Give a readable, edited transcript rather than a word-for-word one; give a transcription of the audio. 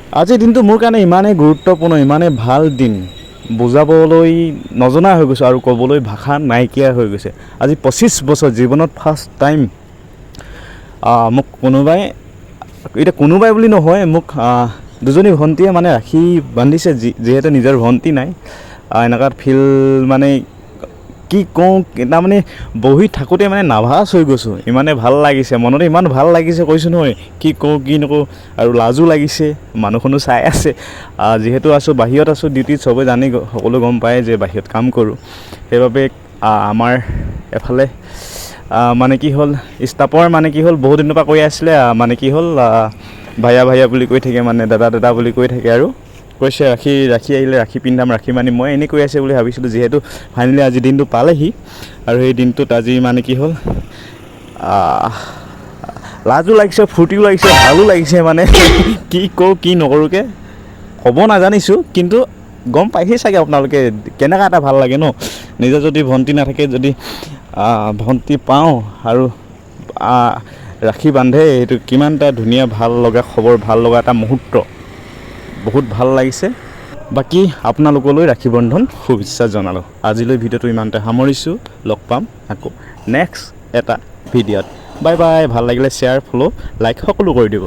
আজিৰ দিনটো মোৰ কাৰণে ইমানেই গুৰুত্বপূৰ্ণ, ইমানেই ভাল দিন, বুজাবলৈ নজনা হৈ গৈছোঁ আৰু ক'বলৈ ভাষা নাইকিয়া হৈ গৈছে। আজি 25 বছৰ জীৱনত ফাৰ্ষ্ট টাইম মোক কোনোবাই, এতিয়া কোনোবাই বুলি নহয়, মোক দুজনী ভণ্টীয়ে মানে ৰাখি বান্ধিছে, যিহেতু নিজৰ ভণ্টী নাই। এনেকুৱাত ফিল মানে কি কওঁ, তাৰমানে বহি থাকোঁতে মানে নাৰ্ভাছ হৈ গৈছোঁ, ইমানে ভাল লাগিছে, মনতে ইমান ভাল লাগিছে কৈছোঁ নহয়, কি কওঁ কি নকওঁ, আৰু লাজো লাগিছে, মানুহখনো চাই আছে। যিহেতু আছোঁ বাহিৰত, আছোঁ ডিউটিত, চবেই জানি সকলো গম পায় যে বাহিৰত কাম কৰোঁ। সেইবাবে আমাৰ এফালে মানে কি হ'ল, ষ্টাফৰ মানে কি হ'ল, বহুত দিনৰ পৰা কৈ আছিলে, মানে কি হ'ল ভাইয়া ভাইয়া বুলি কৈ থাকে, মানে দাদা দাদা বুলি কৈ থাকে, আৰু কৈছে ৰাখি আহিলে ৰাখি পিন্ধাম, ৰাখি মানি, মই এনেই কৈ আছে বুলি ভাবিছিলোঁ। যিহেতু ফাইনেলি আজি দিনটো পালেহি, আৰু সেই দিনটোত আজি মানে কি হ'ল, লাজো লাগিছে, ফূৰ্তিও লাগিছে, ভালো লাগিছে, মানে কি কওঁ কি নকৰোঁকৈ ক'ব নাজানিছোঁ, কিন্তু গম পাইছেই চাগে আপোনালোকে কেনেকুৱা এটা ভাল লাগে ন। নিজৰ যদি ভণ্টি নাথাকে, যদি ভণ্টি পাওঁ আৰু ৰাখি বান্ধে, এইটো কিমান এটা ধুনীয়া ভাল লগা খবৰ, ভাল লগা এটা মুহূৰ্ত, বহুত ভাল লাগিছে। বাকী আপোনালোকলৈ ৰাখি বন্ধন শুভেচ্ছা জনালোঁ। আজিলৈ ভিডিঅ'টো ইমানতে সামৰিছোঁ, লগ পাম আকৌ নেক্সট এটা ভিডিঅ'ত। Bye bye. ভাল লাগিলে শ্বেয়াৰ, ফ'ল', লাইক সকলো কৰি দিব।